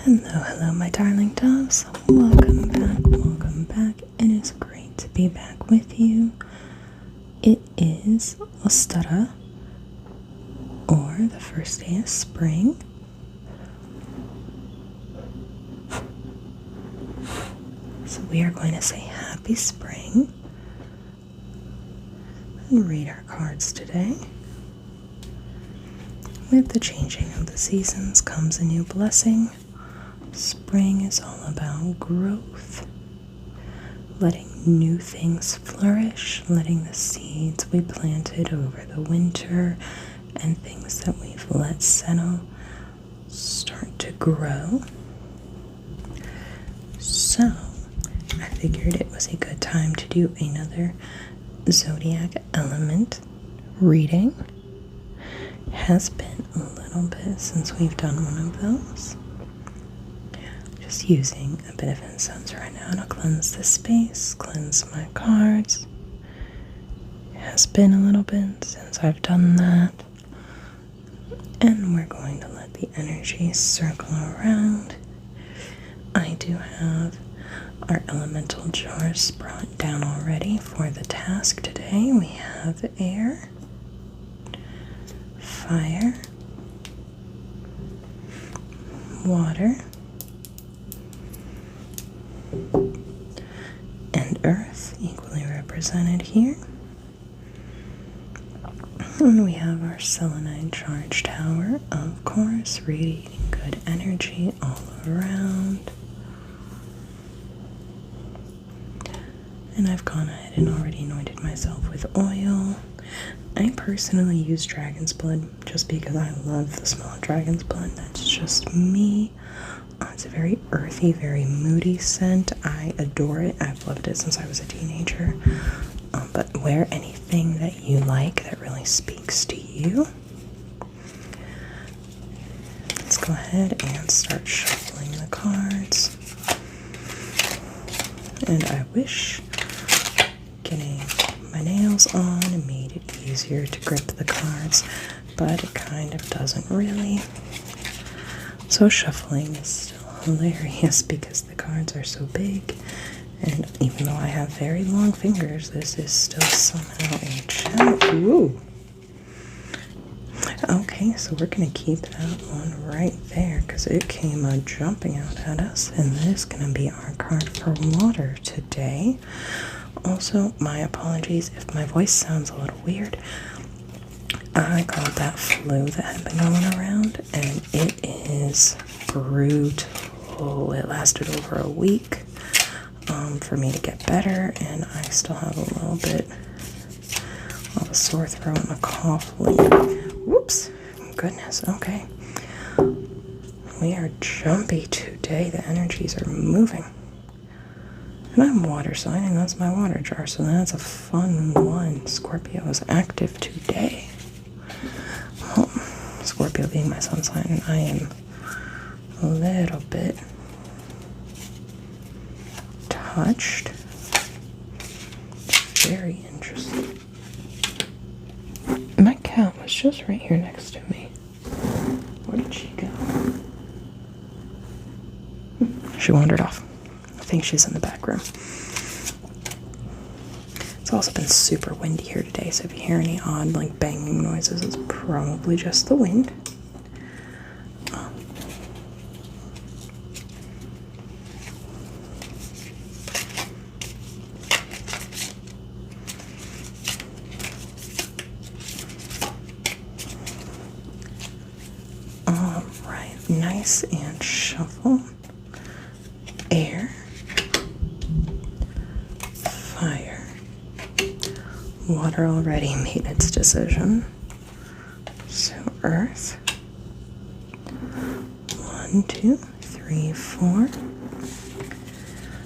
Hello, my darling doves. Welcome back, welcome back. It is great to be back with you. It is Ostara, or the first day of spring. So we are going to say happy spring and read our cards today. With the changing of the seasons comes a new blessing. Spring is all about growth, letting new things flourish, letting the seeds we planted over the winter and things that we've let settle start to grow. So, I figured it was a good time to do another Zodiac element reading. Has been a little bit since we've done one of those. Just using a bit of incense right now to cleanse the space, cleanse my cards. It has been a little bit since I've done that. And we're going to let the energy circle around. I do have our elemental jars brought down already for the task today. We have air, fire, water, and earth, equally represented here. And we have our selenite charge tower, of course, radiating good energy all around. And I've gone ahead and already anointed myself with oil. I personally use dragon's blood just because I love the smell of dragon's blood. That's just me. It's a very earthy, very moody scent. I adore it. I've loved it since I was a teenager. But wear anything that you like that really speaks to you. Let's go ahead and start shuffling the cards. And I wish getting my nails on made it easier to grip the cards, but it kind of doesn't really. So shuffling is still hilarious because the cards are so big, and even though I have very long fingers, this is still somehow a challenge. Ooh. Okay, so we're gonna keep that one right there because it came jumping out at us, and this is gonna be our card for water today. Also, my apologies if my voice sounds a little weird. I got that flu that had been going around, and it is brutal. It lasted over a week for me to get better, and I still have a little bit of a sore throat and a cough lingering. Whoops, goodness, okay. We are jumpy today. The energies are moving. And I'm water sign, and that's my water jar, so that's a fun one. Scorpio is active today. Well, Scorpio being my sun sign, and I am a little bit touched. Very interesting. My cat was just right here next to me. Where did she go? She wandered off. I think she's in the back room. It's also been super windy here today, so if you hear any odd, like, banging noises, it's probably just the wind. Alright, nice and shuffle. Air, fire, water already made its decision, so earth, 1, 2, 3, 4,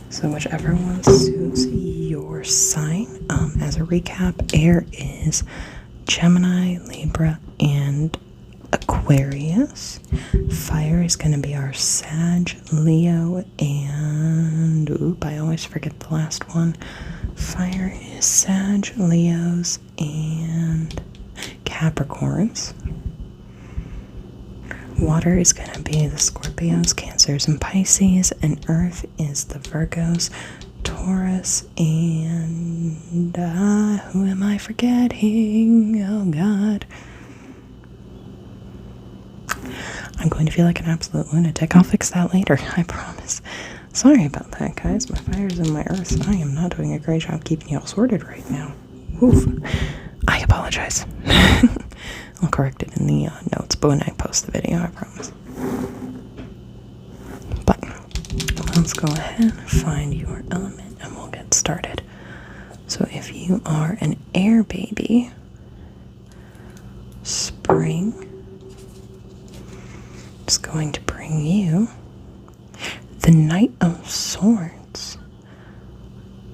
so whichever one suits your sign. As a recap, air is Gemini, Libra, and Aquarius. Fire is going to be our Sag, Leo, and I always forget the last one. Fire is Sag, Leos, and Capricorns. Water is going to be the Scorpios, Cancers, and Pisces, and Earth is the Virgos, Taurus, and who am I forgetting? Oh God. I'm going to feel like an absolute lunatic. I'll fix that later, I promise. Sorry about that, guys. My fires and my earths. I am not doing a great job keeping you all sorted right now. Oof. I apologize. I'll correct it in the notes, but when I post the video, I promise. But let's go ahead, find your element, and we'll get started. So if you are an air baby, spring is going to bring you the Knight of Swords.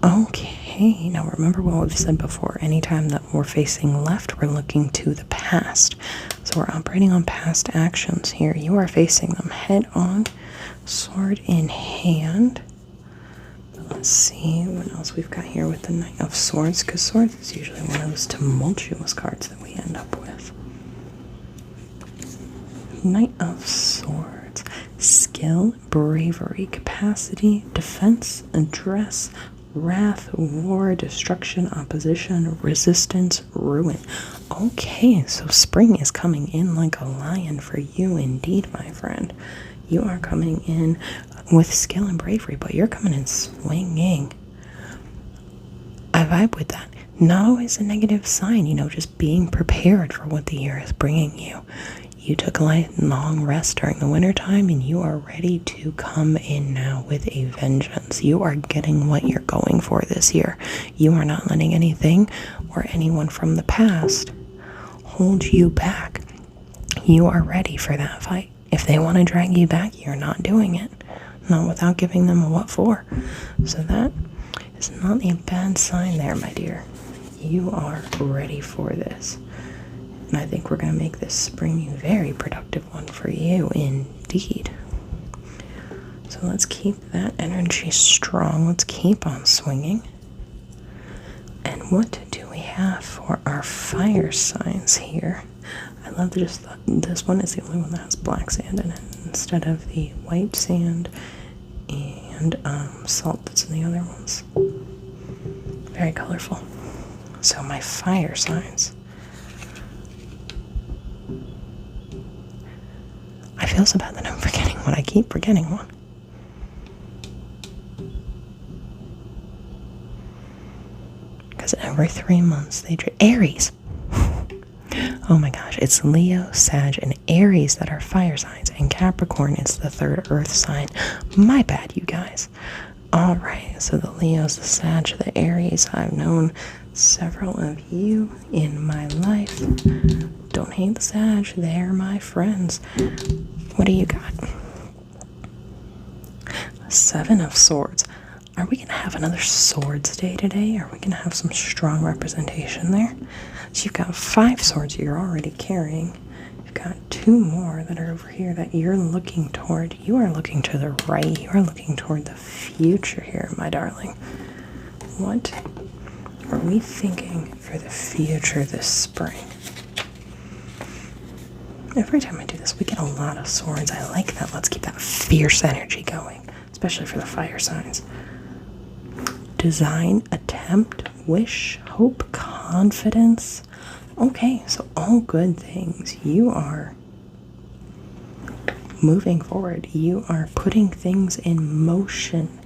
Okay, now remember what we've said before. Anytime that we're facing left, we're looking to the past. So we're operating on past actions here. You are facing them head on, sword in hand. Let's see what else we've got here with the Knight of Swords, because swords is usually one of those tumultuous cards that we end up with. Knight of Swords. Skill, bravery, capacity, defense, address, wrath, war, destruction, opposition, resistance, ruin. Okay, so spring is coming in like a lion for you indeed, my friend. You are coming in with skill and bravery, but you're coming in swinging. I vibe with that. Not always a negative sign, just being prepared for what the year is bringing you. You took a long rest during the wintertime, and you are ready to come in now with a vengeance. You are getting what you're going for this year. You are not letting anything or anyone from the past hold you back. You are ready for that fight. If they want to drag you back, you're not doing it. Not without giving them a what for. So that is not a bad sign there, my dear. You are ready for this. And I think we're going to make this spring a very productive one for you indeed. So let's keep that energy strong. Let's keep on swinging. And what do we have for our fire signs here? I love this one is the only one that has black sand in it instead of the white sand and salt that's in the other ones. Very colorful. So my fire signs. I feel so bad that I'm forgetting one. I keep forgetting one. Because every 3 months they Aries. Oh my gosh, it's Leo, Sag, and Aries that are fire signs, and Capricorn is the third earth sign. My bad, you guys. Alright, so the Leos, the Sag, the Aries. I've known several of you in my life. Don't hate the Sag, they're my friends. What do you got? Seven of Swords. Are we going to have another Swords day today? Are we going to have some strong representation there? So you've got 5 swords you're already carrying. You've got 2 more that are over here that you're looking toward. You are looking to the right. You are looking toward the future here, my darling. What are we thinking for the future this spring? Every time I do this, we get a lot of swords. I like that. Let's keep that fierce energy going, especially for the fire signs. Design, attempt, wish, hope, confidence. Okay, so all good things. You are moving forward. You are putting things in motion.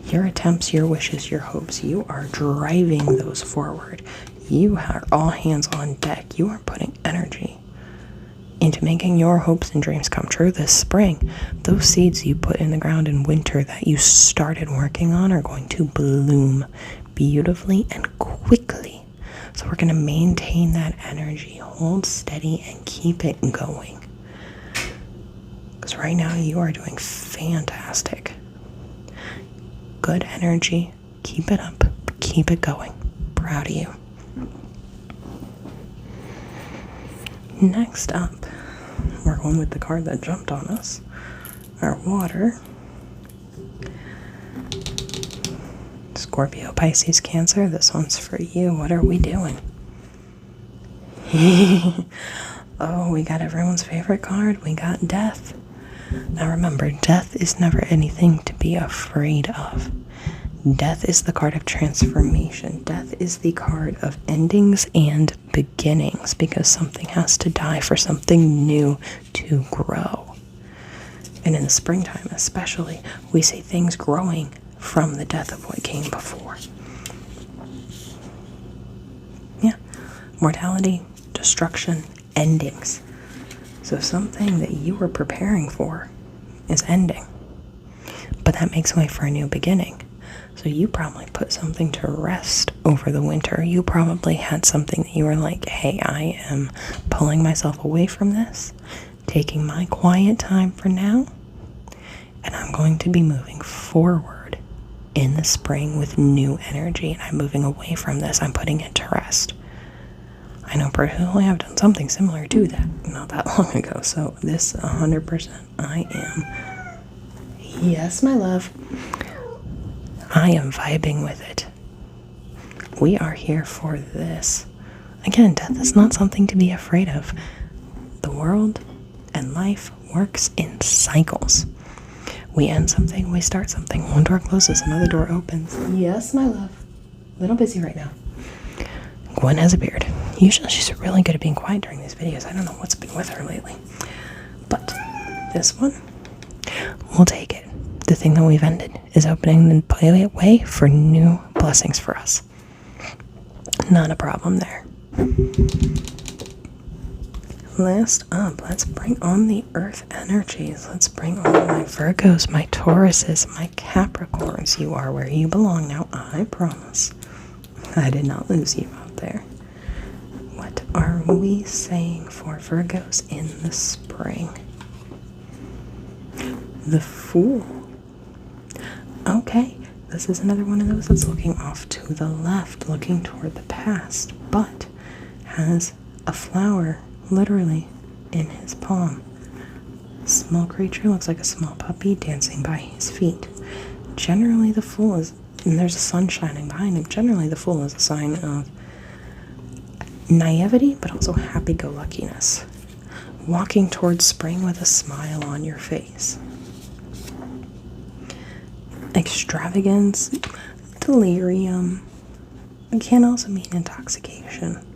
Your attempts, your wishes, your hopes, you are driving those forward. You are all hands on deck. You are putting energy into making your hopes and dreams come true this spring. Those seeds you put in the ground in winter that you started working on are going to bloom beautifully and quickly. So we're going to maintain that energy, hold steady, and keep it going. Because right now you are doing fantastic. Good energy. Keep it up. Keep it going. Proud of you. Next up, we're going with the card that jumped on us. Our water. Scorpio, Pisces, Cancer. This one's for you. What are we doing? Oh, we got everyone's favorite card. We got death. Now remember, death is never anything to be afraid of. Death is the card of transformation. Death is the card of endings and beginnings, because something has to die for something new to grow. And in the springtime especially, we see things growing from the death of what came before. Yeah. Mortality, destruction, endings. So something that you were preparing for is ending. But that makes way for a new beginning. So you probably put something to rest over the winter. You probably had something that you were like, hey, I am pulling myself away from this, taking my quiet time for now, and I'm going to be moving forward in the spring with new energy, and I'm moving away from this. I'm putting it to rest. I know personally I've done something similar to that not that long ago, so this 100% I am. Yes, my love. I am vibing with it. We are here for this. Again, death is not something to be afraid of. The world and life works in cycles. We end something, we start something. One door closes, another door opens. Yes, my love. A little busy right now. Gwen has a beard. Usually she's really good at being quiet during these videos. I don't know what's been with her lately. But this one, we'll take it. The thing that we've ended is opening the way for new blessings for us. Not a problem there. Last up, let's bring on the earth energies. Let's bring on my Virgos, my Tauruses, my Capricorns. You are where you belong now, I promise. I did not lose you out there. What are we saying for Virgos in the spring? The Fool. Okay, this is another one of those that's looking off to the left, looking toward the past, but has a flower literally in his palm. Small creature, looks like a small puppy dancing by his feet. Generally the Fool is, and there's a sun shining behind him, generally the Fool is a sign of naivety, but also happy-go-luckiness. Walking towards spring with a smile on your face. Extravagance, delirium. It can also mean intoxication.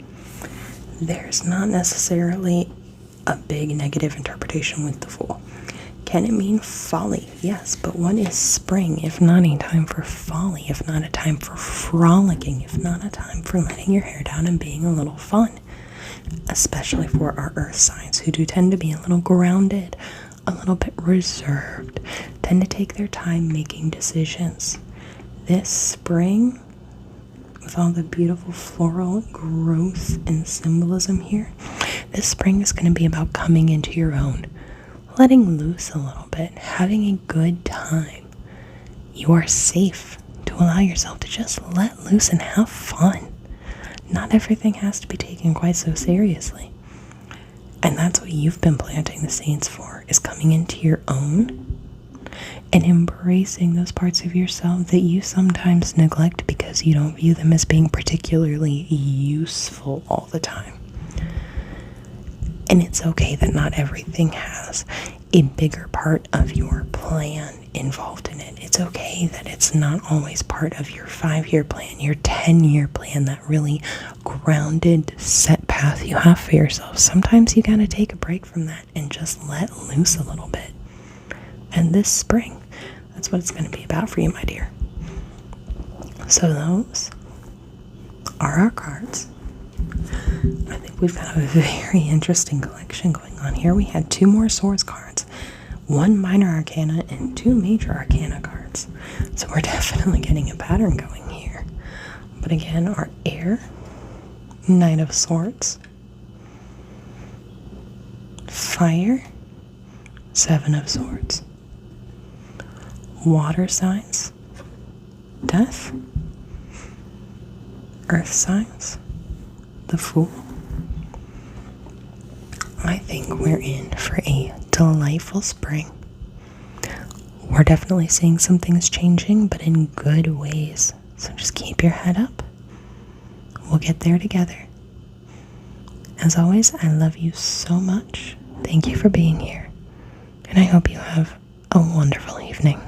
There's not necessarily a big negative interpretation with the Fool. Can it mean folly? Yes, but what is spring if not a time for folly, if not a time for frolicking, if not a time for letting your hair down and being a little fun? Especially for our earth signs who do tend to be a little grounded, a little bit reserved, tend to take their time making decisions. This spring, with all the beautiful floral growth and symbolism here, this spring is going to be about coming into your own, letting loose a little bit, having a good time. You are safe to allow yourself to just let loose and have fun. Not everything has to be taken quite so seriously. And that's what you've been planting the seeds for, is coming into your own and embracing those parts of yourself that you sometimes neglect because you don't view them as being particularly useful all the time. And it's okay that not everything has a bigger part of your plan involved in it. It's okay that it's not always part of your 5-year plan, your 10-year plan, that really grounded, set path you have for yourself. Sometimes you gotta take a break from that and just let loose a little bit. And this spring, that's what it's gonna be about for you, my dear. So those are our cards. I think we've got a very interesting collection going on here. We had 2 more Swords cards, 1 Minor Arcana, and 2 Major Arcana cards. So we're definitely getting a pattern going here. But again, our air, Knight of Swords, fire, 7 of Swords, water signs, death, earth signs, the Fool. I think we're in for a delightful spring. We're definitely seeing some things changing, but in good ways. So just keep your head up. We'll get there together. As always, I love you so much. Thank you for being here. And I hope you have a wonderful evening.